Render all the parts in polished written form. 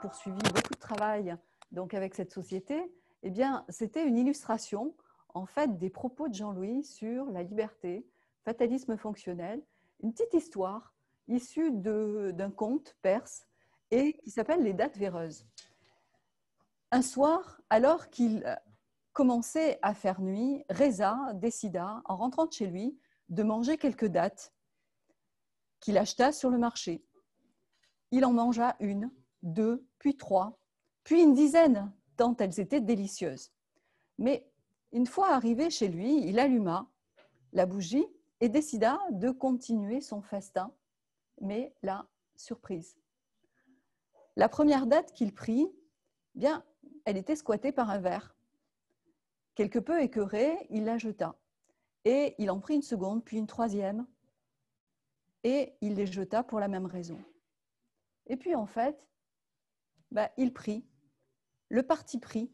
poursuivi beaucoup de travail donc, avec cette société, eh bien, c'était une illustration en fait, des propos de Jean-Louis sur la liberté, fatalisme fonctionnel, une petite histoire issue d'un conte perse et qui s'appelle Les Dattes véreuses. Un soir, alors qu'il commençait à faire nuit, Reza décida, en rentrant de chez lui, de manger quelques dattes qu'il acheta sur le marché. Il en mangea une, deux, puis trois, puis une dizaine, tant elles étaient délicieuses. Mais une fois arrivé chez lui, il alluma la bougie et décida de continuer son festin, mais la surprise. La première datte qu'il prit, bien, elle était squattée par un ver. Quelque peu écœuré, il la jeta. Et il en prit une seconde, puis une troisième, et il les jeta pour la même raison. Et puis en fait, il prit le parti pris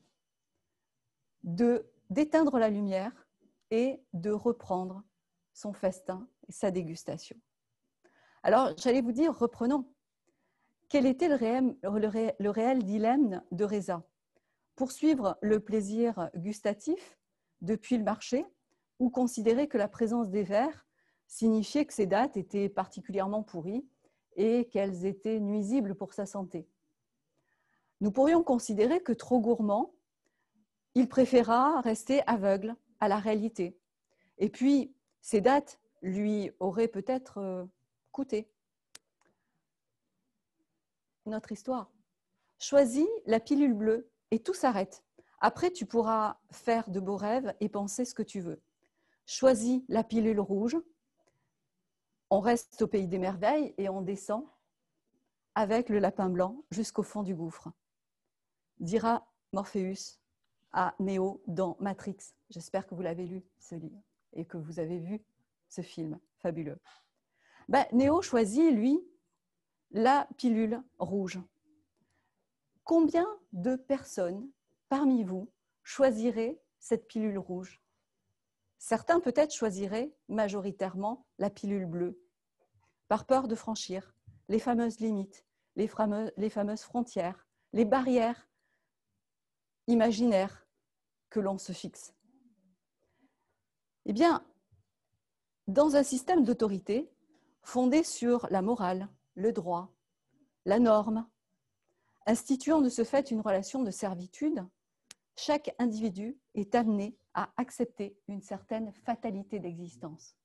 d'éteindre la lumière et de reprendre son festin et sa dégustation. Alors, j'allais vous dire, reprenons. Quel était le réel dilemme de Reza? Poursuivre le plaisir gustatif depuis le marché ou considérer que la présence des vers signifiait que ces dattes étaient particulièrement pourries et qu'elles étaient nuisibles pour sa santé? Nous pourrions considérer que trop gourmand, il préféra rester aveugle à la réalité. Et puis, ces dattes lui auraient peut-être coûté. Notre histoire. Choisis la pilule bleue et tout s'arrête. Après, tu pourras faire de beaux rêves et penser ce que tu veux. Choisis la pilule rouge. On reste au pays des merveilles et on descend avec le lapin blanc jusqu'au fond du gouffre. Dira Morpheus à Néo dans Matrix. J'espère que vous l'avez lu, ce livre, et que vous avez vu ce film fabuleux. Néo choisit, lui, la pilule rouge. Combien de personnes parmi vous choisiraient cette pilule rouge? Certains peut-être choisiraient majoritairement la pilule bleue, par peur de franchir les fameuses limites, les fameuses frontières, les barrières imaginaires que l'on se fixe. Eh bien, dans un système d'autorité fondé sur la morale, le droit, la norme, instituant de ce fait une relation de servitude, chaque individu est amené à accepter une certaine fatalité d'existence.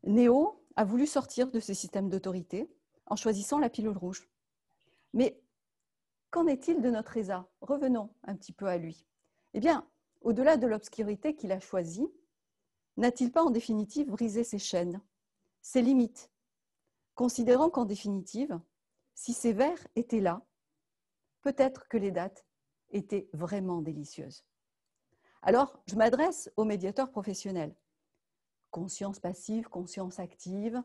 Néo a voulu sortir de ce système d'autorité en choisissant la pilule rouge. Mais qu'en est-il de notre Reza? Revenons un petit peu à lui. Eh bien, au-delà de l'obscurité qu'il a choisie, n'a-t-il pas en définitive brisé ses chaînes, ses limites, considérant qu'en définitive, si ces vers étaient là, peut-être que les dattes étaient vraiment délicieuses. Alors, je m'adresse aux médiateurs professionnels. Conscience passive, conscience active,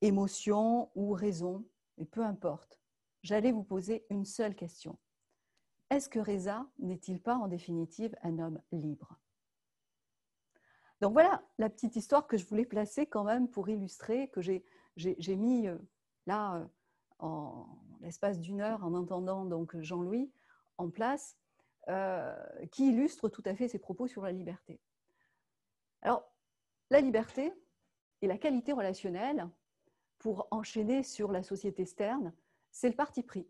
émotion ou raison, et peu importe. J'allais vous poser une seule question. Est-ce que Reza n'est-il pas en définitive un homme libre? Donc voilà la petite histoire que je voulais placer quand même pour illustrer, que j'ai mis là en l'espace d'une heure en entendant donc Jean-Louis en place, qui illustre tout à fait ses propos sur la liberté. Alors, la liberté et la qualité relationnelle, pour enchaîner sur la société Stern, c'est le parti pris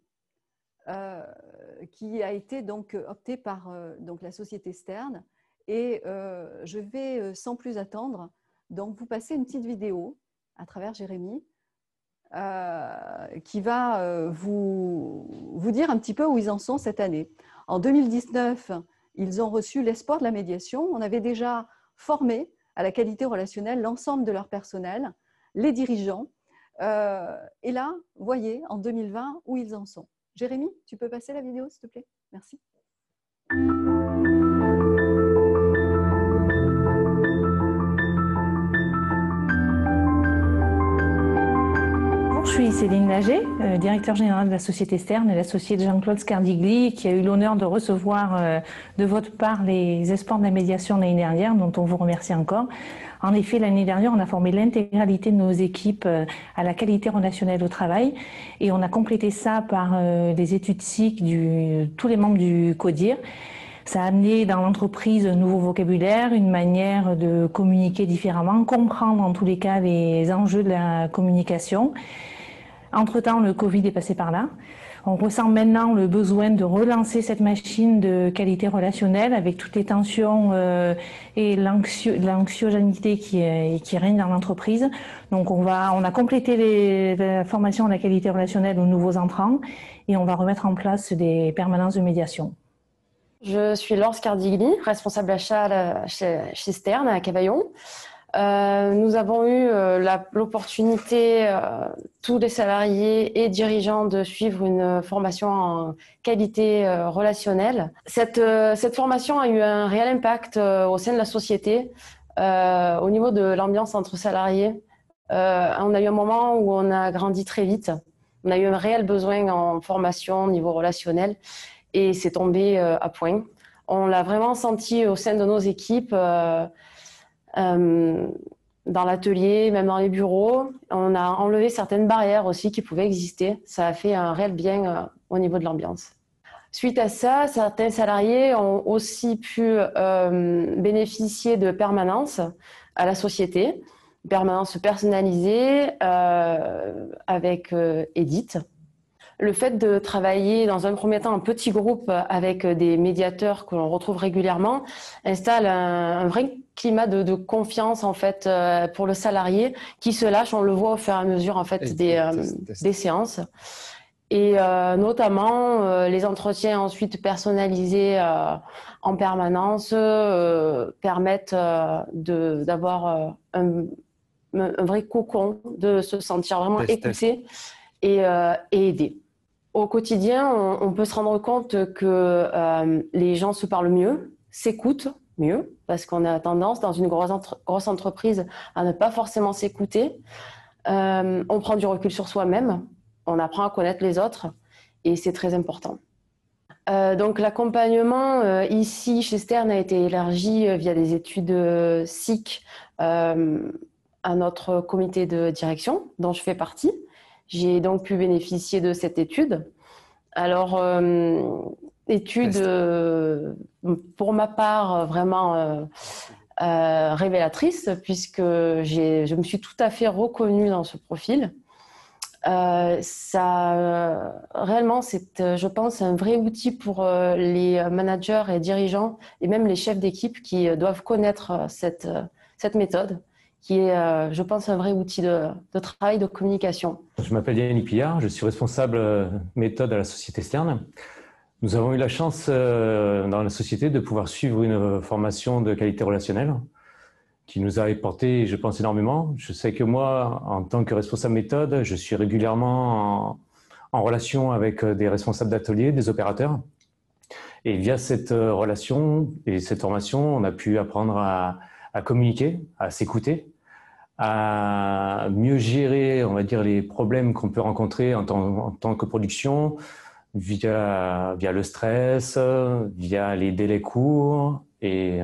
qui a été donc opté par donc la société Stern. Et je vais, sans plus attendre, donc vous passer une petite vidéo à travers Jérémy qui va vous dire un petit peu où ils en sont cette année. En 2019, ils ont reçu l'espoir de la médiation. On avait déjà formé à la qualité relationnelle l'ensemble de leur personnel, les dirigeants. Et là, voyez, en 2020, où ils en sont. Jérémy, tu peux passer la vidéo, s'il te plaît? Merci. suis Céline Lager, directeur général de la société Stern et l'associée de Jean-Claude Scardigli, qui a eu l'honneur de recevoir de votre part les espoirs de la médiation l'année dernière, dont on vous remercie encore. En effet, l'année dernière, on a formé l'intégralité de nos équipes à la qualité relationnelle au travail et on a complété ça par des études SIC tous les membres du CODIR. Ça a amené dans l'entreprise un nouveau vocabulaire, une manière de communiquer différemment, comprendre en tous les cas les enjeux de la communication. Entre-temps, le Covid est passé par là. On ressent maintenant le besoin de relancer cette machine de qualité relationnelle avec toutes les tensions et l'anxiogénité qui règne dans l'entreprise. Donc on a complété la formation à la qualité relationnelle aux nouveaux entrants et on va remettre en place des permanences de médiation. Je suis Laure Scardigli, responsable achat chez Stern à Cavaillon. Nous avons eu l'opportunité, tous les salariés et dirigeants, de suivre une formation en qualité relationnelle. Cette formation a eu un réel impact au sein de la société, au niveau de l'ambiance entre salariés. On a eu un moment où on a grandi très vite. On a eu un réel besoin en formation au niveau relationnel. Et c'est tombé à point. On l'a vraiment senti au sein de nos équipes, dans l'atelier, même dans les bureaux. On a enlevé certaines barrières aussi qui pouvaient exister. Ça a fait un réel bien au niveau de l'ambiance. Suite à ça, certains salariés ont aussi pu bénéficier de permanences à la société, permanences personnalisées avec Edith. Le fait de travailler dans un premier temps en petit groupe avec des médiateurs que l'on retrouve régulièrement installe un vrai climat de confiance en fait pour le salarié qui se lâche. On le voit au fur et à mesure en fait des séances et notamment les entretiens ensuite personnalisés en permanence permettent d'avoir un vrai cocon, de se sentir vraiment écouté et aidé. Au quotidien, on peut se rendre compte que les gens se parlent mieux, s'écoutent mieux, parce qu'on a tendance, dans une grosse entreprise, à ne pas forcément s'écouter. On prend du recul sur soi-même, on apprend à connaître les autres, et c'est très important. Donc l'accompagnement ici chez Stern a été élargi via des études SIC à notre comité de direction, dont je fais partie. J'ai donc pu bénéficier de cette étude. Alors, étude pour ma part vraiment révélatrice, puisque je me suis tout à fait reconnue dans ce profil. Réellement, c'est, je pense, un vrai outil pour les managers et dirigeants et même les chefs d'équipe qui doivent connaître cette méthode, qui est, je pense, un vrai outil de travail, de communication. Je m'appelle Yannick Pillard, je suis responsable méthode à la société Stern. Nous avons eu la chance dans la société de pouvoir suivre une formation de qualité relationnelle qui nous a apporté, je pense, énormément. Je sais que moi, en tant que responsable méthode, je suis régulièrement en relation avec des responsables d'atelier, des opérateurs. Et via cette relation et cette formation, on a pu apprendre à communiquer, à s'écouter, à mieux gérer, on va dire, les problèmes qu'on peut rencontrer en tant que production, via le stress, via les délais courts et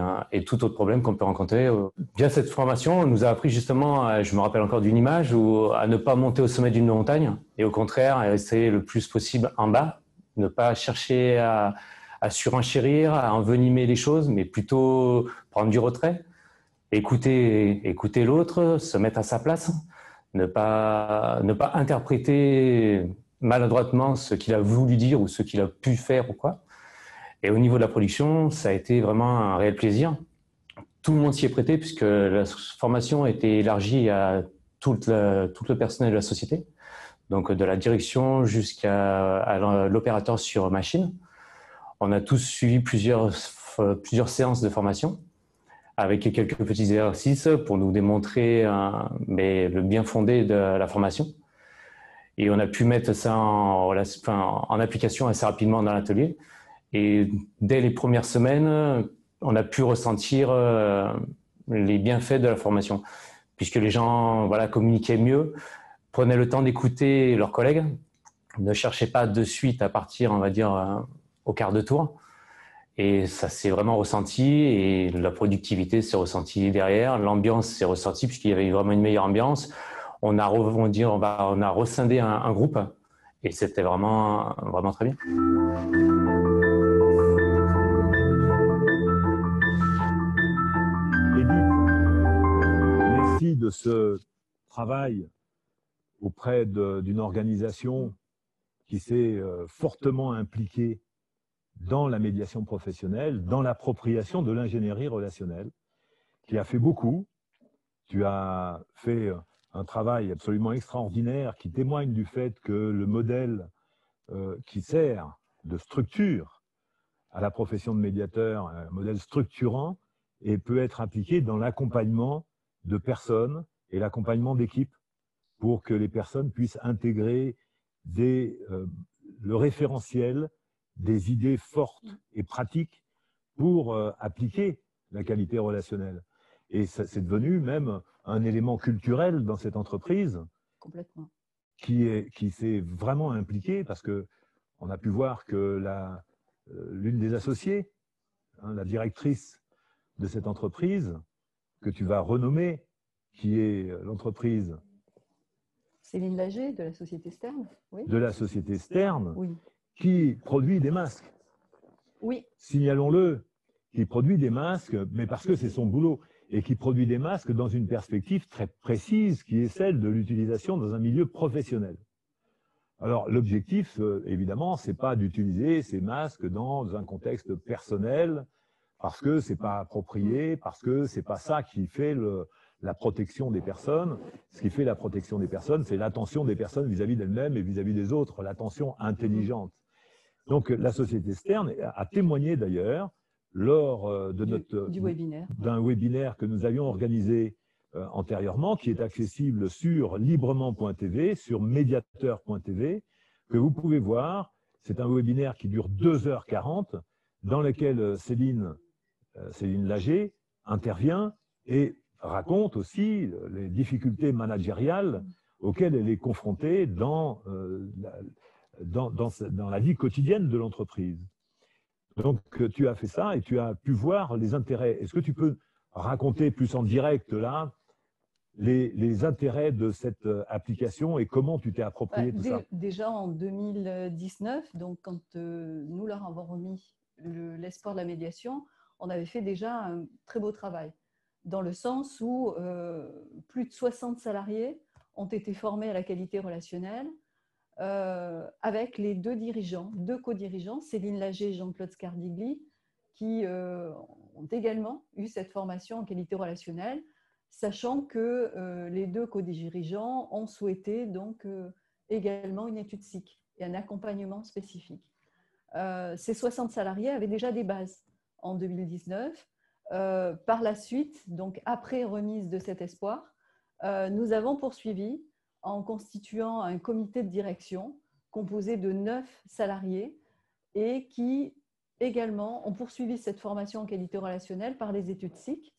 tout autre problème qu'on peut rencontrer. Via cette formation, on nous a appris justement, je me rappelle encore d'une image, à ne pas monter au sommet d'une montagne et au contraire, à rester le plus possible en bas, ne pas chercher à surenchérir, à envenimer les choses, mais plutôt prendre du retrait. Écouter l'autre, se mettre à sa place, ne pas interpréter maladroitement ce qu'il a voulu dire ou ce qu'il a pu faire ou quoi. Et au niveau de la production, ça a été vraiment un réel plaisir. Tout le monde s'y est prêté puisque la formation a été élargie à tout le personnel de la société, donc de la direction jusqu'à l'opérateur sur machine. On a tous suivi plusieurs séances de formation, avec quelques petits exercices pour nous démontrer le bien fondé de la formation. Et on a pu mettre ça en application assez rapidement dans l'atelier. Et dès les premières semaines, on a pu ressentir les bienfaits de la formation, puisque les gens communiquaient mieux, prenaient le temps d'écouter leurs collègues, ne cherchaient pas de suite à partir, on va dire, au quart de tour. Et ça s'est vraiment ressenti, et la productivité s'est ressentie derrière, l'ambiance s'est ressentie puisqu'il y avait vraiment une meilleure ambiance. On a rescindé un groupe, et c'était vraiment très bien. Edith, merci de ce travail auprès d'une organisation qui s'est fortement impliquée dans la médiation professionnelle, dans l'appropriation de l'ingénierie relationnelle, qui a fait beaucoup. Tu as fait un travail absolument extraordinaire qui témoigne du fait que le modèle qui sert de structure à la profession de médiateur, un modèle structurant, et peut être appliqué dans l'accompagnement de personnes et l'accompagnement d'équipes pour que les personnes puissent intégrer le référentiel des idées fortes et pratiques pour appliquer la qualité relationnelle. Et c'est devenu même un élément culturel dans cette entreprise. Complètement. Qui s'est vraiment impliqué, parce qu'on a pu voir que l'une des associées, la directrice de cette entreprise, que tu vas renommer, qui est l'entreprise Céline Lager, de la société Stern. Oui. De la société Stern, oui. Qui produit des masques. Oui. Signalons-le, qui produit des masques, mais parce que c'est son boulot, et qui produit des masques dans une perspective très précise, qui est celle de l'utilisation dans un milieu professionnel. Alors, l'objectif, évidemment, c'est pas d'utiliser ces masques dans un contexte personnel, parce que c'est pas approprié, parce que c'est pas ça qui fait la protection des personnes. Ce qui fait la protection des personnes, c'est l'attention des personnes vis-à-vis d'elles-mêmes et vis-à-vis des autres, l'attention intelligente. Donc, la société Stern a témoigné d'ailleurs lors d'un webinaire que nous avions organisé antérieurement, qui est accessible sur librement.tv, sur médiateur.tv, que vous pouvez voir. C'est un webinaire qui dure 2h40, dans lequel Céline Lager intervient et raconte aussi les difficultés managériales auxquelles elle est confrontée dans la vie quotidienne de l'entreprise. Donc, tu as fait ça et tu as pu voir les intérêts. Est-ce que tu peux raconter plus en direct, là, les intérêts de cette application et comment tu t'es approprié tout ça? Déjà en 2019, donc quand nous leur avons remis l'espoir de la médiation, on avait fait déjà un très beau travail, dans le sens où plus de 60 salariés ont été formés à la qualité relationnelle, avec les deux co-dirigeants, Céline Lager et Jean-Claude Scardigli, qui ont également eu cette formation en qualité relationnelle, sachant que les deux co-dirigeants ont souhaité donc également une étude SIC et un accompagnement spécifique. Ces 60 salariés avaient déjà des bases en 2019. Par la suite, donc après remise de cet espoir, nous avons poursuivi en constituant un comité de direction composé de 9 salariés et qui également ont poursuivi cette formation en qualité relationnelle par les études SIC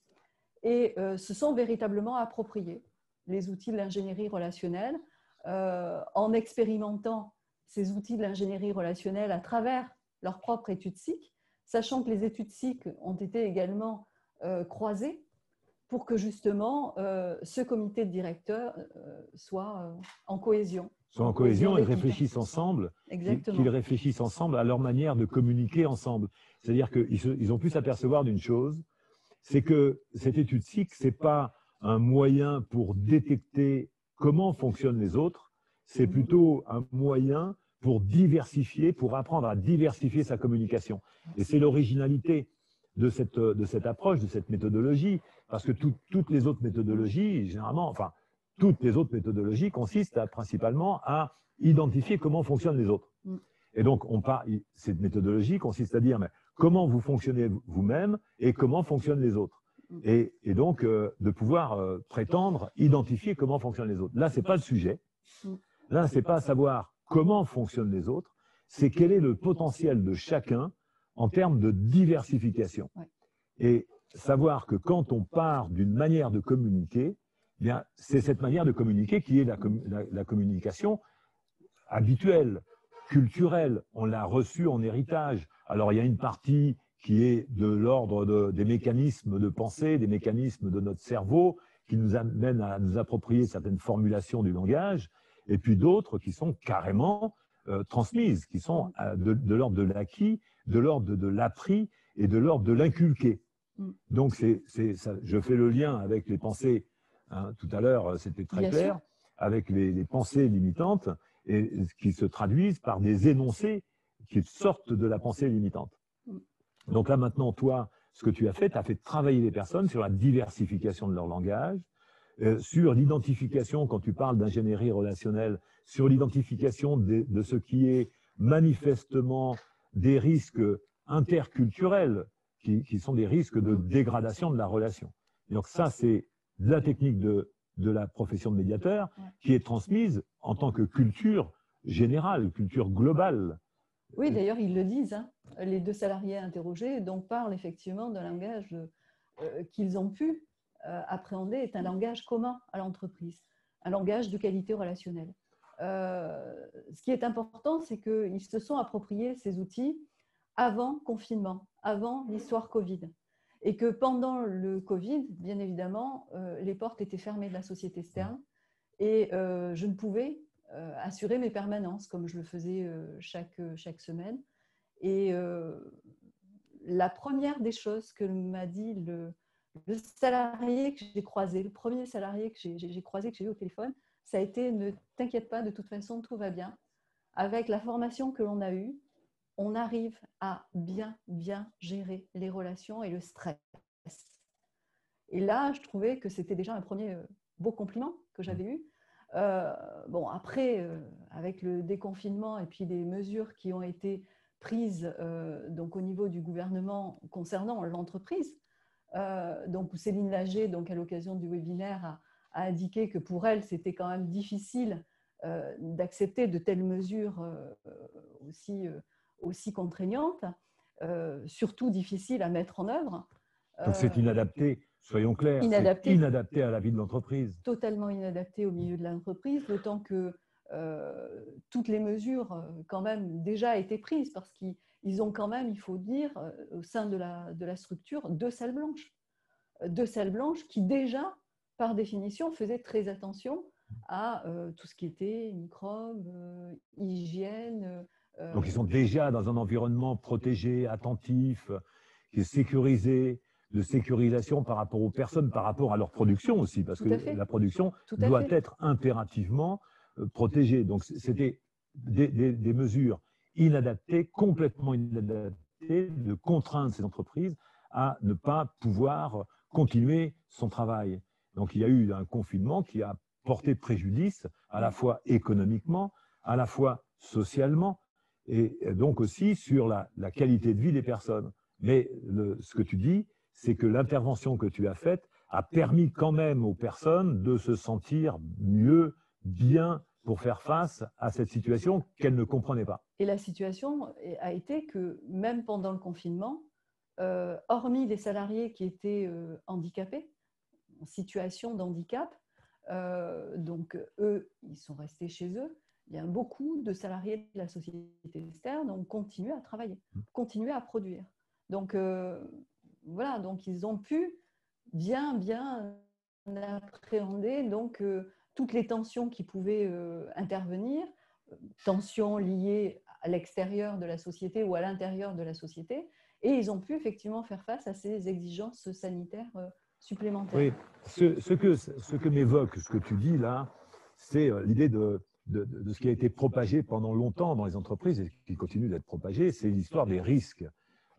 et se sont véritablement appropriés les outils de l'ingénierie relationnelle en expérimentant ces outils de l'ingénierie relationnelle à travers leur propre étude SIC, sachant que les études SIC ont été également croisées pour que justement ce comité de directeurs soit en cohésion. Soit en cohésion et réfléchissent ensemble, qu'ils réfléchissent ensemble à leur manière de communiquer ensemble. C'est-à-dire qu'ils ont pu s'apercevoir d'une chose, c'est que cette étude SIC, ce n'est pas un moyen pour détecter comment fonctionnent les autres, c'est plutôt un moyen pour diversifier, pour apprendre à diversifier sa communication. Et c'est l'originalité de cette approche, de cette méthodologie, parce que toutes les autres méthodologies, généralement, enfin, toutes les autres méthodologies consistent principalement à identifier comment fonctionnent les autres. Et donc, cette méthodologie consiste à dire mais, comment vous fonctionnez vous-même et comment fonctionnent les autres. Et donc, de pouvoir prétendre identifier comment fonctionnent les autres. Là, ce n'est pas le sujet. Là, ce n'est pas savoir comment fonctionnent les autres, c'est quel est le potentiel de chacun en termes de diversification. Et savoir que quand on part d'une manière de communiquer, bien, c'est cette manière de communiquer qui est la communication habituelle, culturelle. On l'a reçue en héritage. Alors, il y a une partie qui est de l'ordre des mécanismes de pensée, des mécanismes de notre cerveau, qui nous amènent à nous approprier certaines formulations du langage, et puis d'autres qui sont carrément transmises, qui sont de l'ordre de l'acquis, de l'ordre de l'appris et de l'ordre de l'inculqué. Donc, je fais le lien avec les pensées, hein, tout à l'heure, c'était très clair, avec les pensées limitantes, et qui se traduisent par des énoncés qui sortent de la pensée limitante. Donc là, maintenant, toi, ce que tu as fait travailler les personnes sur la diversification de leur langage, sur l'identification, quand tu parles d'ingénierie relationnelle, sur l'identification de ce qui est manifestement des risques interculturels, qui sont des risques de dégradation de la relation. Et donc ça, c'est la technique de la profession de médiateur qui est transmise en tant que culture générale, culture globale. Oui, d'ailleurs, ils le disent, hein. Les 2 salariés interrogés donc, parlent effectivement d'un langage qu'ils ont pu appréhender, est un langage commun à l'entreprise, un langage de qualité relationnelle. Ce qui est important, c'est qu'ils se sont appropriés ces outils avant confinement, avant l'histoire Covid. Et que pendant le Covid, bien évidemment, les portes étaient fermées de la société Stern et je ne pouvais assurer mes permanences comme je le faisais chaque semaine. Et la première des choses que m'a dit le salarié que j'ai croisé, le premier salarié que j'ai croisé, que j'ai eu au téléphone, ça a été « Ne t'inquiète pas, de toute façon, tout va bien. Avec la formation que l'on a eue, on arrive à bien gérer les relations et le stress. » Et là, je trouvais que c'était déjà un premier beau compliment que j'avais eu. Bon, après, avec le déconfinement et puis les mesures qui ont été prises donc au niveau du gouvernement concernant l'entreprise, donc Céline Lager, donc à l'occasion du webinaire, a indiqué que pour elle, c'était quand même difficile d'accepter de telles mesures aussi contraignantes, surtout difficiles à mettre en œuvre. Donc c'est inadapté, soyons clairs, c'est inadapté à la vie de l'entreprise. Totalement inadapté au milieu de l'entreprise, d'autant que toutes les mesures quand même déjà été prises parce qu'ils ont quand même, il faut dire, au sein de la structure, 2 salles blanches. 2 salles blanches qui déjà, par définition, faisaient très attention à tout ce qui était microbes, hygiène. Donc ils sont déjà dans un environnement protégé, attentif, qui est sécurisé, de sécurisation par rapport aux personnes, par rapport à leur production aussi, parce que la production doit être impérativement protégée. Donc c'était des mesures inadaptées, complètement inadaptées, de contraindre ces entreprises à ne pas pouvoir continuer son travail. Donc il y a eu un confinement qui a porté préjudice à la fois économiquement, à la fois socialement, et donc aussi sur la qualité de vie des personnes. Mais ce que tu dis, c'est que l'intervention que tu as faite a permis quand même aux personnes de se sentir mieux, bien, pour faire face à cette situation qu'elles ne comprenaient pas. Et la situation a été que même pendant le confinement, hormis les salariés qui étaient handicapés, en situation de handicap, donc eux, ils sont restés chez eux, il y a beaucoup de salariés de la société externe ont continué à travailler, continué à produire. Donc voilà, donc ils ont pu bien appréhender donc, toutes les tensions qui pouvaient intervenir, tensions liées à l'extérieur de la société ou à l'intérieur de la société, et ils ont pu effectivement faire face à ces exigences sanitaires supplémentaires. Oui, ce que m'évoque, ce que tu dis là, c'est l'idée de ce qui a été propagé pendant longtemps dans les entreprises et qui continue d'être propagé, c'est l'histoire des risques.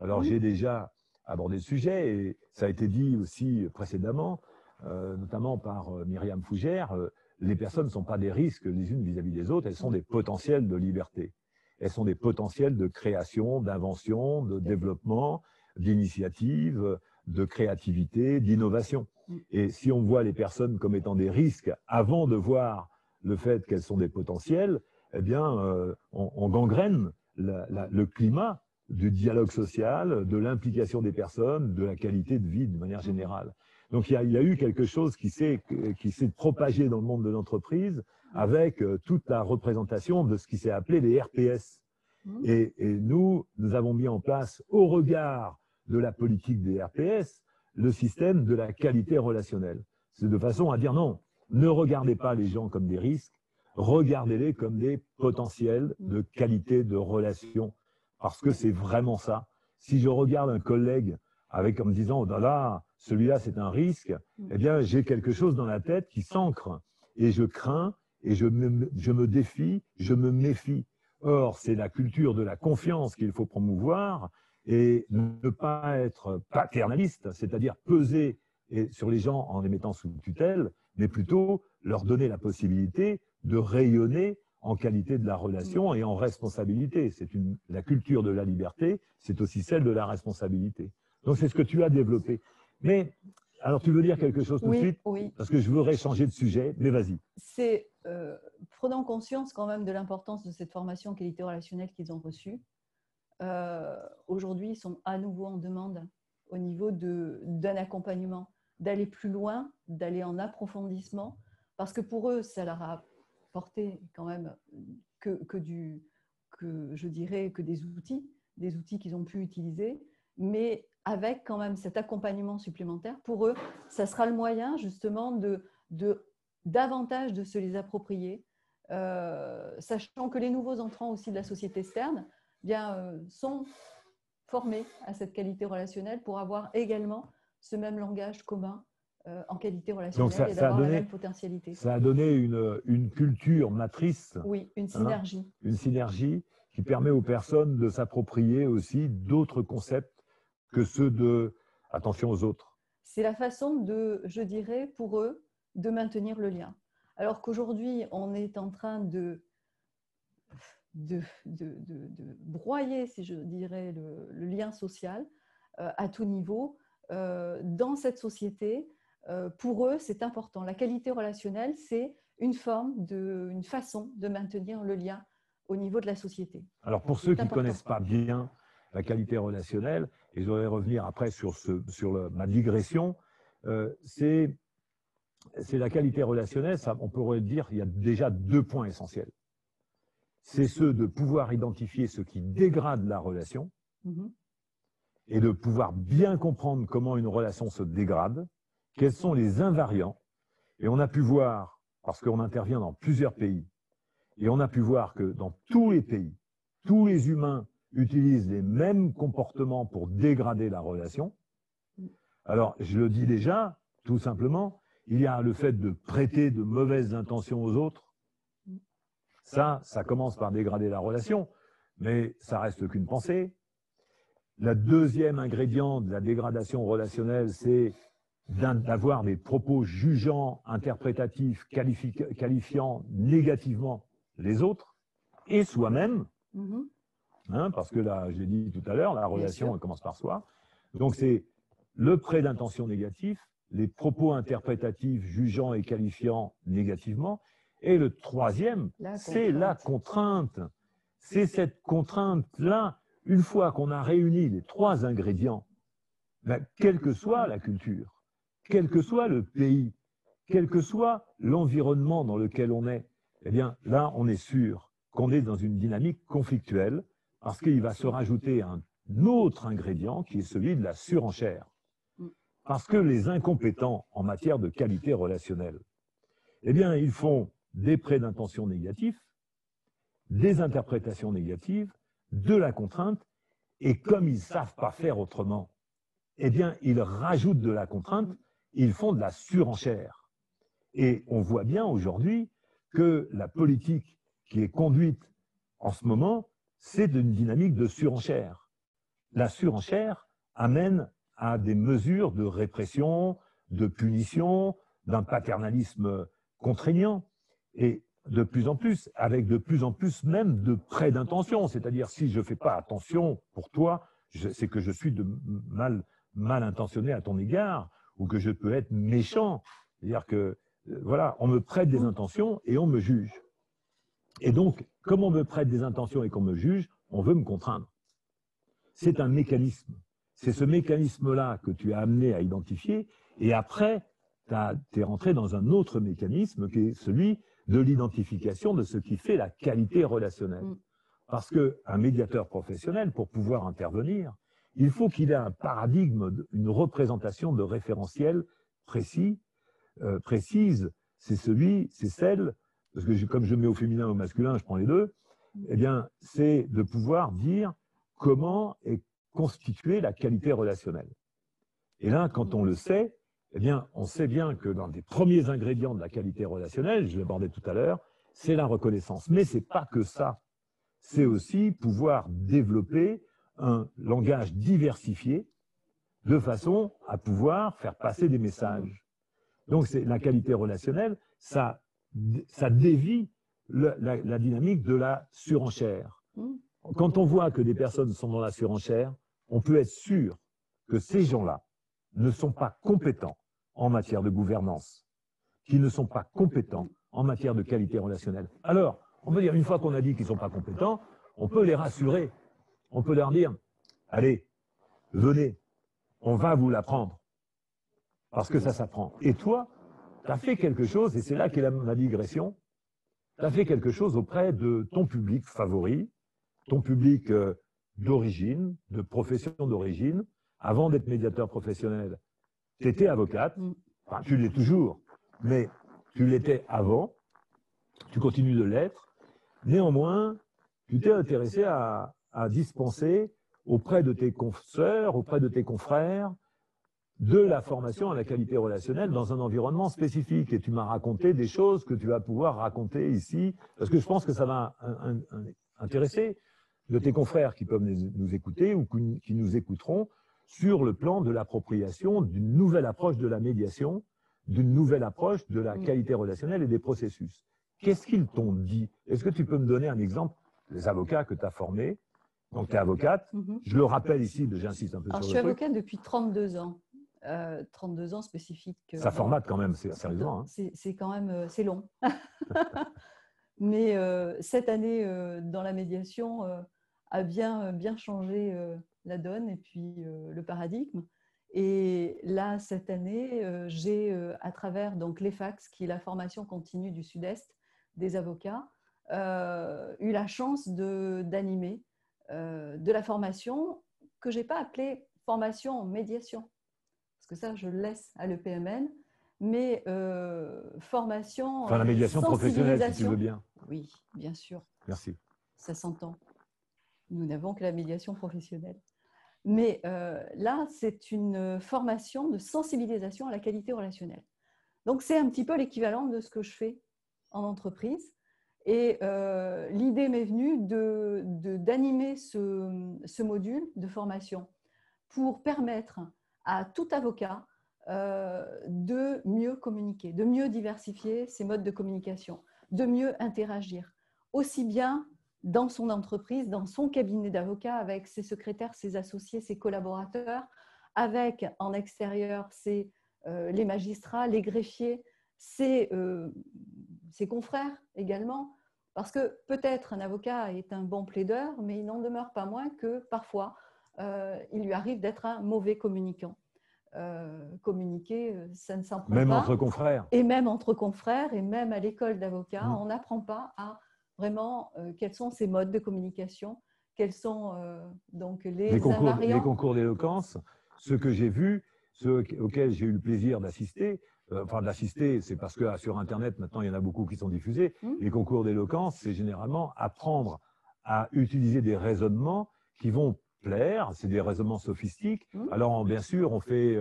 Alors j'ai déjà abordé le sujet et ça a été dit aussi précédemment, notamment par Myriam Fougère, les personnes ne sont pas des risques les unes vis-à-vis des autres, elles sont des potentiels de liberté. Elles sont des potentiels de création, d'invention, de développement, d'initiative, de créativité, d'innovation. Et si on voit les personnes comme étant des risques avant de voir le fait qu'elles sont des potentiels, eh bien, on gangrène le climat du dialogue social, de l'implication des personnes, de la qualité de vie de manière générale. Donc il y a eu quelque chose qui s'est propagé dans le monde de l'entreprise avec toute la représentation de ce qui s'est appelé les RPS. Et nous avons mis en place, au regard de la politique des RPS, le système de la qualité relationnelle. C'est de façon à dire non, ne regardez pas les gens comme des risques, regardez-les comme des potentiels de qualité de relation, parce que c'est vraiment ça. Si je regarde un collègue en me disant oh là, celui-là c'est un risque, eh bien j'ai quelque chose dans la tête qui s'ancre et je crains et je me défie, je me méfie. Or, c'est la culture de la confiance qu'il faut promouvoir et ne pas être paternaliste, c'est-à-dire peser sur les gens en les mettant sous tutelle, mais plutôt leur donner la possibilité de rayonner en qualité de la relation et en responsabilité. La culture de la liberté, c'est aussi celle de la responsabilité. Donc, c'est ce que tu as développé. Mais, alors, tu veux dire quelque chose tout de suite? Oui. Parce que je voudrais changer de sujet, mais vas-y. C'est prenant conscience quand même de l'importance de cette formation qualité relationnelle qu'ils ont reçue. Aujourd'hui, ils sont à nouveau en demande au niveau d'un accompagnement, d'aller plus loin, d'aller en approfondissement, parce que pour eux, ça leur a apporté quand même je dirais que des outils qu'ils ont pu utiliser, mais avec quand même cet accompagnement supplémentaire. Pour eux, ça sera le moyen justement davantage de se les approprier, sachant que les nouveaux entrants aussi de la société externe sont formés à cette qualité relationnelle pour avoir également ce même langage commun en qualité relationnelle et d'avoir la même potentialité. Ça a donné une culture matrice. Oui, une synergie. Une synergie qui permet aux personnes de s'approprier aussi d'autres concepts que ceux de attention aux autres. C'est la façon je dirais, pour eux, de maintenir le lien. Alors qu'aujourd'hui, on est en train de broyer, si je dirais, le lien social à tout niveau. Dans cette société, pour eux, c'est important. La qualité relationnelle, c'est une façon de maintenir le lien au niveau de la société. Alors pour ceux qui ne connaissent pas bien la qualité relationnelle, et je voudrais revenir après sur ma digression, c'est la qualité relationnelle, on pourrait dire il y a déjà 2 points essentiels. C'est ceux de pouvoir identifier ce qui dégrade la relation et de pouvoir bien comprendre comment une relation se dégrade, quels sont les invariants. Et on a pu voir, parce qu'on intervient dans plusieurs pays, et on a pu voir que dans tous les pays, tous les humains utilisent les mêmes comportements pour dégrader la relation. Alors, je le dis déjà, tout simplement, il y a le fait de prêter de mauvaises intentions aux autres. Ça commence par dégrader la relation, mais ça reste qu'une pensée. Le deuxième ingrédient de la dégradation relationnelle, c'est d'avoir des propos jugeants, interprétatifs, qualifiant négativement les autres et soi-même. Parce que là, je l'ai dit tout à l'heure, la relation elle commence par soi. Donc c'est le prêt d'intention négatif, les propos interprétatifs, jugeants et qualifiant négativement. Et le troisième, c'est la contrainte. C'est cette contrainte-là, une fois qu'on a réuni les 3 ingrédients, quelle que soit la culture, quel que soit le pays, quel que soit l'environnement dans lequel on est, eh bien là, on est sûr qu'on est dans une dynamique conflictuelle parce qu'il va se rajouter un autre ingrédient qui est celui de la surenchère. Parce que les incompétents en matière de qualité relationnelle, eh bien, ils font des prêts d'intention négatifs, des interprétations négatives, de la contrainte, et comme ils ne savent pas faire autrement, eh bien, ils rajoutent de la contrainte, ils font de la surenchère. Et on voit bien aujourd'hui que la politique qui est conduite en ce moment, c'est une dynamique de surenchère. La surenchère amène à des mesures de répression, de punition, d'un paternalisme contraignant, et de plus en plus, avec de plus en plus même de prêts d'intention. C'est-à-dire, si je ne fais pas attention pour toi, c'est que je suis mal intentionné à ton égard, ou que je peux être méchant. C'est-à-dire que, voilà, on me prête des intentions et on me juge. Et donc, comme on me prête des intentions et qu'on me juge, on veut me contraindre. C'est un mécanisme. C'est ce mécanisme-là que tu as amené à identifier Et après, tu es rentré dans un autre mécanisme qui est celui de l'identification de ce qui fait la qualité relationnelle. Parce qu'un médiateur professionnel, pour pouvoir intervenir, il faut qu'il ait un paradigme, une représentation de référentiel précise. C'est celle, parce que comme je mets au féminin et au masculin, je prends les deux, eh bien, c'est de pouvoir dire comment est constituée la qualité relationnelle. Et là, quand on le sait, eh bien, on sait bien que dans des premiers ingrédients de la qualité relationnelle, je l'abordais tout à l'heure, c'est la reconnaissance. Mais ce n'est pas que ça. C'est aussi pouvoir développer un langage diversifié de façon à pouvoir faire passer des messages. Donc, la qualité relationnelle, ça dévie la dynamique de la surenchère. Quand on voit que des personnes sont dans la surenchère, on peut être sûr que ces gens-là ne sont pas compétents en matière de gouvernance, qu'ils ne sont pas compétents en matière de qualité relationnelle. Alors, on peut dire, une fois qu'on a dit qu'ils ne sont pas compétents, on peut les rassurer. On peut leur dire, allez, venez, on va vous l'apprendre. Parce que ça s'apprend. Et toi, tu as fait quelque chose, et c'est là qu'est ma digression, tu as fait quelque chose auprès de ton public favori, ton public d'origine, de profession d'origine. Avant d'être médiateur professionnel, tu étais avocate, enfin tu l'es toujours, mais tu l'étais avant, tu continues de l'être. Néanmoins, tu t'es intéressé à dispenser auprès de tes consoeurs, auprès de tes confrères, de la formation à la qualité relationnelle dans un environnement spécifique. Et tu m'as raconté des choses que tu vas pouvoir raconter ici, parce que je pense que ça va intéresser de tes confrères qui peuvent nous écouter ou qui nous écouteront sur le plan de l'appropriation d'une nouvelle approche de la médiation, d'une nouvelle approche de la qualité relationnelle et des processus. Qu'est-ce qu'ils t'ont dit? Est-ce que tu peux me donner un exemple des avocats que tu as formés? Donc, tu es avocate. Je le rappelle ici, j'insiste un peu sur le truc. Je suis avocate depuis 32 ans. 32 ans spécifiques. Ça formate quand même, sérieusement. Hein. C'est quand même, c'est long. Mais cette année dans la médiation a bien changé la donne et puis le paradigme. Et là, cette année, j'ai, à travers donc, l'EFAX, qui est la formation continue du Sud-Est des avocats, eu la chance d'animer de la formation que je n'ai pas appelée formation en médiation, parce que ça, je le laisse à l'EPMN, mais formation la médiation professionnelle, si tu veux bien. Oui, bien sûr. Merci. Ça s'entend. Nous n'avons que la médiation professionnelle. Mais là, c'est une formation de sensibilisation à la qualité relationnelle. Donc, c'est un petit peu l'équivalent de ce que je fais en entreprise. Et l'idée m'est venue d'animer ce module de formation pour permettre à tout avocat de mieux communiquer, de mieux diversifier ses modes de communication, de mieux interagir, aussi bien dans son entreprise, dans son cabinet d'avocat, avec ses secrétaires, ses associés, ses collaborateurs, avec en extérieur les magistrats, les greffiers, ses confrères également, parce que peut-être un avocat est un bon plaideur, mais il n'en demeure pas moins que parfois il lui arrive d'être un mauvais communicant. Communiquer, ça ne s'apprend pas. Même entre confrères. Et même entre confrères, et même à l'école d'avocat, on n'apprend pas à vraiment quels sont ces modes de communication, quels sont donc les concours d'éloquence, ceux que j'ai vus, ceux auxquels j'ai eu le plaisir d'assister. Enfin, d'assister, c'est parce que sur Internet, maintenant, il y en a beaucoup qui sont diffusés. Les concours d'éloquence, c'est généralement apprendre à utiliser des raisonnements qui vont plaire. C'est des raisonnements sophistiques. Alors, bien sûr, on fait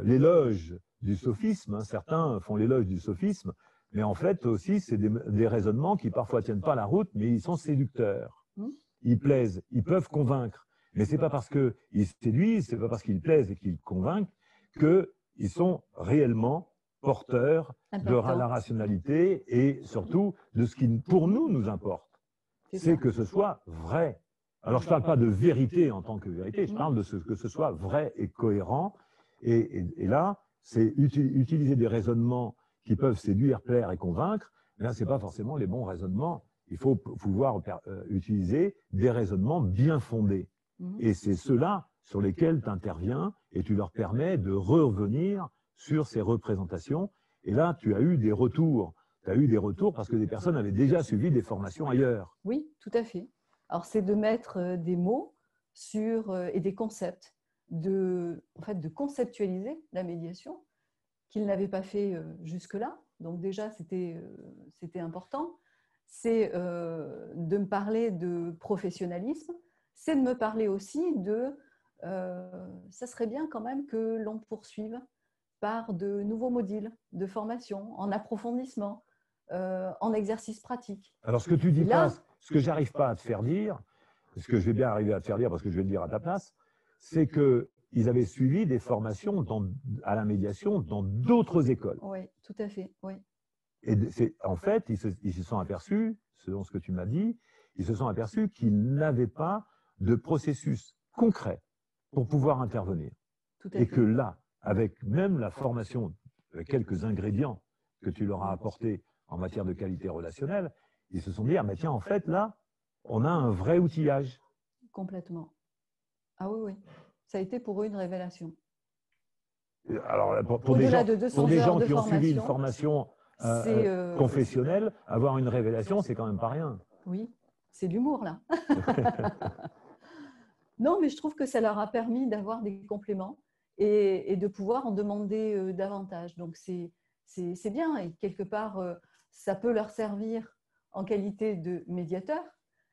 l'éloge du sophisme. Hein. Certains font l'éloge du sophisme. Mais en fait, aussi, c'est des raisonnements qui parfois tiennent pas la route, mais ils sont séducteurs. Ils plaisent, ils peuvent convaincre. Mais c'est pas parce qu'ils séduisent, c'est pas parce qu'ils plaisent et qu'ils convainquent qu'ils sont réellement porteurs de la rationalité et surtout de ce qui, pour nous importe. C'est que ce soit vrai. Alors, je ne parle pas de vérité en tant que vérité, je parle de que ce soit vrai et cohérent. Et là, c'est utiliser des raisonnements qui peuvent séduire, plaire et convaincre. Mais là, ce n'est pas forcément les bons raisonnements. Il faut pouvoir utiliser des raisonnements bien fondés. Et c'est ceux-là sur lesquels tu interviens et tu leur permets de revenir sur ces représentations. Et là, tu as eu des retours. Tu as eu des retours parce que des personnes avaient déjà suivi des formations ailleurs. Oui, tout à fait. Alors, c'est de mettre des mots sur, et des concepts, en fait, de conceptualiser la médiation qu'ils n'avaient pas fait jusque-là. Donc déjà, c'était important. C'est de me parler de professionnalisme. C'est de me parler aussi de... ça serait bien quand même que l'on poursuive par de nouveaux modules de formation, en approfondissement, en exercice pratique. Alors, ce que tu dis là, pas, ce que j'arrive pas à te faire dire, ce que je vais bien arriver à te faire dire parce que je vais le dire à ta place, c'est qu'ils avaient suivi des formations à la médiation dans d'autres écoles. Oui, tout à fait, oui. Et en fait, ils se sont aperçus, selon ce que tu m'as dit, ils se sont aperçus qu'ils n'avaient pas de processus concret pour pouvoir intervenir. Tout à Et fait. que là, avec même la formation, quelques ingrédients que tu leur as apportés en matière de qualité relationnelle, ils se sont dit, ah mais tiens, en fait, là, on a un vrai outillage. Complètement. Ah oui, oui. Ça a été pour eux une révélation. Alors, pour Au-delà des de 200 gens heures de qui ont suivi une formation, formation confessionnelle, avoir une révélation, c'est quand même pas rien. Oui, c'est l'humour là. Non, mais je trouve que ça leur a permis d'avoir des compléments et de pouvoir en demander davantage. Donc, c'est bien. Et quelque part, ça peut leur servir en qualité de médiateur,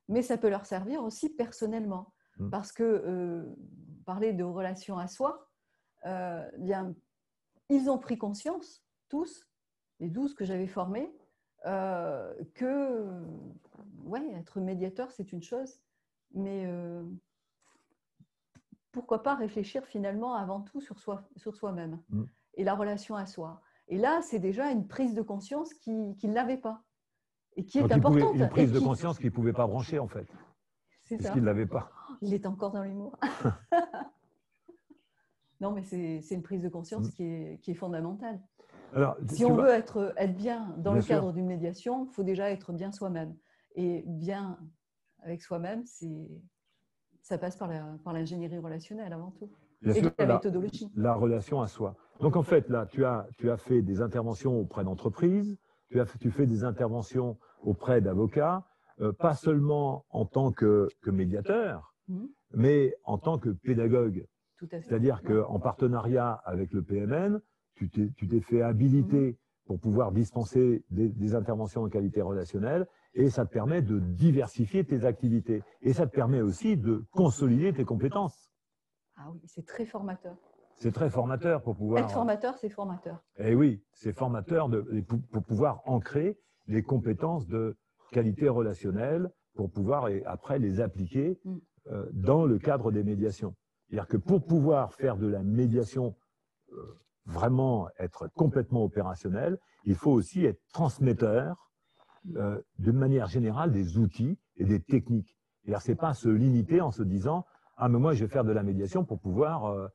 mais ça peut leur servir aussi personnellement. Parce que parler de relation à soi, bien, ils ont pris conscience, tous, les 12 que j'avais formés, que ouais, être médiateur, c'est une chose, mais pourquoi pas réfléchir finalement avant tout sur soi-même et la relation à soi. Et là, c'est déjà une prise de conscience qu'ils n'avaient pas et qui est importante. Une prise de conscience qu'ils ne pouvaient pas brancher en fait. C'est ça. Qu'ils ne l'avaient pas. Il est encore dans l'humour. Non, mais c'est une prise de conscience qui est fondamentale. Alors, si on veut être bien dans le cadre d'une médiation, il faut déjà être bien soi-même. Et bien avec soi-même, ça passe par l'ingénierie relationnelle avant tout. Bien sûr, la méthodologie. La relation à soi. Donc en fait, là, tu as fait des interventions auprès d'entreprises, tu fais des interventions auprès d'avocats, pas seulement en tant que médiateur, mais en tant que pédagogue. C'est-à-dire qu'en partenariat avec le PMN, tu t'es fait habiliter pour pouvoir dispenser des interventions en qualité relationnelle et ça te permet de diversifier tes activités. Et ça te permet aussi de consolider tes compétences. Ah oui, c'est très formateur. C'est très formateur pour pouvoir… Être formateur, c'est formateur. Eh oui, c'est formateur pour pouvoir ancrer les compétences de qualité relationnelle pour pouvoir après les appliquer dans le cadre des médiations. C'est-à-dire que pour pouvoir faire de la médiation, vraiment être complètement opérationnel, il faut aussi être transmetteur de manière générale des outils et des techniques. C'est-à-dire c'est pas se limiter en se disant « Ah, mais moi, je vais faire de la médiation pour pouvoir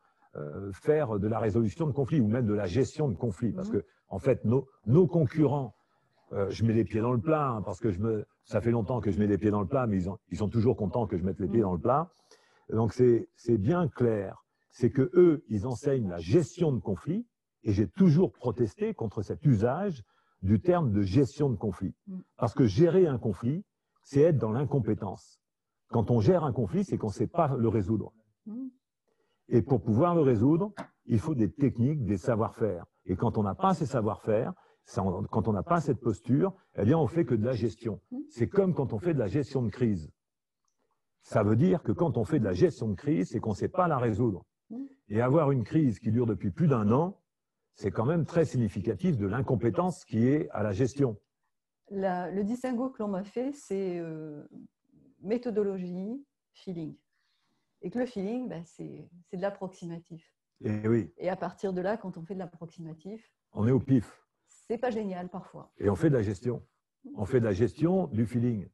faire de la résolution de conflits ou même de la gestion de conflits. » Parce que, en fait, nos concurrents, je mets les pieds dans le plat, hein, parce que ça fait longtemps que je mets les pieds dans le plat, mais ils sont toujours contents que je mette les pieds dans le plat. Donc, c'est bien clair. C'est que eux, ils enseignent la gestion de conflits, et j'ai toujours protesté contre cet usage du terme de gestion de conflit. Parce que gérer un conflit, c'est être dans l'incompétence. Quand on gère un conflit, c'est qu'on ne sait pas le résoudre. Et pour pouvoir le résoudre, il faut des techniques, des savoir-faire. Et quand on n'a pas ces savoir-faire, quand on n'a pas cette posture, eh bien, on fait que de la gestion. C'est comme quand on fait de la gestion de crise. Ça veut dire que quand on fait de la gestion de crise, c'est qu'on ne sait pas la résoudre. Et avoir une crise qui dure depuis plus d'1 an, c'est quand même très significatif de l'incompétence qui est à la gestion. Le distinguo que l'on m'a fait, c'est méthodologie, feeling. Et que le feeling, ben, c'est de l'approximatif. Et oui. Et à partir de là, quand on fait de l'approximatif, on est au pif. C'est pas génial parfois. Et on fait de la gestion. On fait de la gestion du feeling.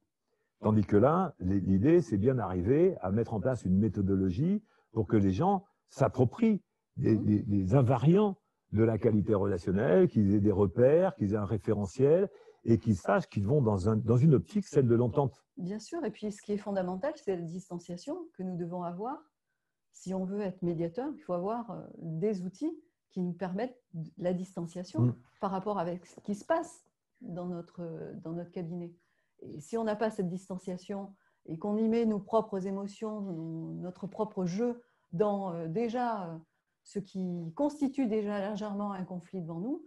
Tandis que là, l'idée, c'est bien d'arriver à mettre en place une méthodologie pour que les gens s'approprient des invariants de la qualité relationnelle, qu'ils aient des repères, qu'ils aient un référentiel et qu'ils sachent qu'ils vont dans une optique, celle de l'entente. Bien sûr, et puis ce qui est fondamental, c'est la distanciation que nous devons avoir. si on veut être médiateur, il faut avoir des outils qui nous permettent la distanciation par rapport avec ce qui se passe dans notre cabinet. Et si on n'a pas cette distanciation et qu'on y met nos propres émotions, notre propre jeu dans déjà ce qui constitue déjà légèrement un conflit devant nous.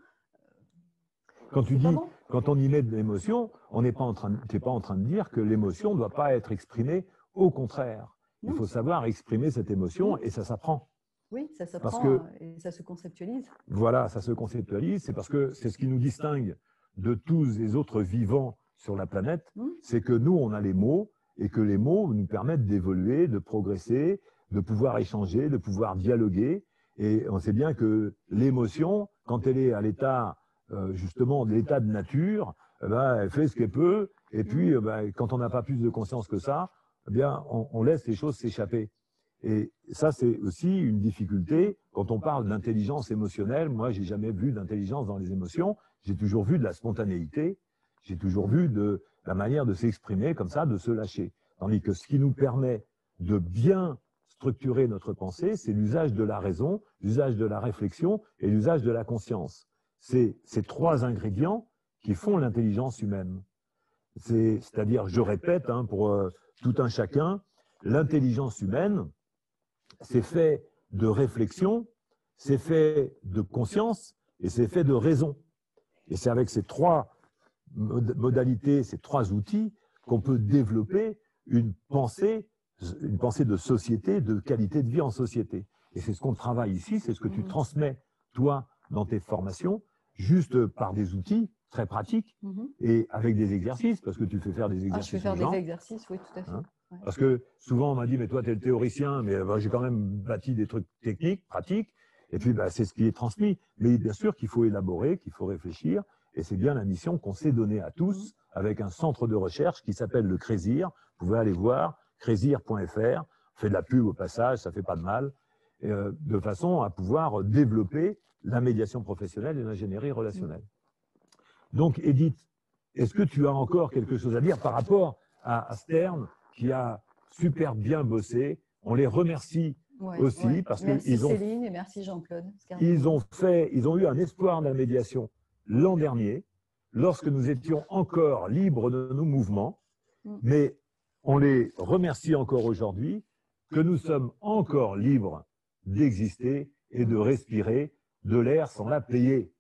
Quand tu dis, quand on y met de l'émotion, tu n'es pas en train de dire que l'émotion ne doit pas être exprimée. Au contraire, il faut savoir exprimer cette émotion et ça s'apprend. Oui, ça s'apprend et ça se conceptualise. Voilà, ça se conceptualise. C'est parce que c'est ce qui nous distingue de tous les autres vivants sur la planète. C'est que nous, on a les mots et que les mots nous permettent d'évoluer, de progresser, de pouvoir échanger, de pouvoir dialoguer. Et on sait bien que l'émotion, quand elle est à l'état, justement, de l'état de nature, elle fait ce qu'elle peut. Et puis, quand on n'a pas plus de conscience que ça, eh bien, on laisse les choses s'échapper. Et ça, c'est aussi une difficulté. Quand on parle d'intelligence émotionnelle, moi, j'ai jamais vu d'intelligence dans les émotions. J'ai toujours vu de la spontanéité. J'ai toujours vu de la manière de s'exprimer comme ça, de se lâcher. Tandis que ce qui nous permet de bien structurer notre pensée, c'est l'usage de la raison, l'usage de la réflexion et l'usage de la conscience. C'est ces trois ingrédients qui font l'intelligence humaine. C'est-à-dire, je répète, pour tout un chacun, l'intelligence humaine, c'est fait de réflexion, c'est fait de conscience et c'est fait de raison. Et c'est avec ces trois modalités, ces trois outils, qu'on peut développer une pensée de société, de qualité de vie en société. Et c'est ce qu'on travaille ici, c'est ce que tu transmets, toi, dans tes formations, juste par des outils très pratiques et avec des exercices, parce que tu fais faire des exercices. Je fais faire des exercices, oui, tout à fait. Ouais. Parce que souvent, on m'a dit, mais toi, tu es le théoricien, mais j'ai quand même bâti des trucs techniques, pratiques, et puis c'est ce qui est transmis. Mais bien sûr qu'il faut élaborer, qu'il faut réfléchir, et c'est bien la mission qu'on s'est donnée à tous, avec un centre de recherche qui s'appelle le CRESIR. Vous pouvez aller voir, cresir.fr, on fait de la pub au passage, ça fait pas de mal, de façon à pouvoir développer la médiation professionnelle et l'ingénierie relationnelle. Donc, Edith, est-ce que tu as encore quelque chose à dire par rapport à Stern, qui a super bien bossé? On les remercie aussi parce que merci Céline et merci Jean-Claude. Ils ont eu un espoir de la médiation l'an dernier, lorsque nous étions encore libres de nos mouvements, mais on les remercie encore aujourd'hui que nous sommes encore libres d'exister et de respirer de l'air sans la payer.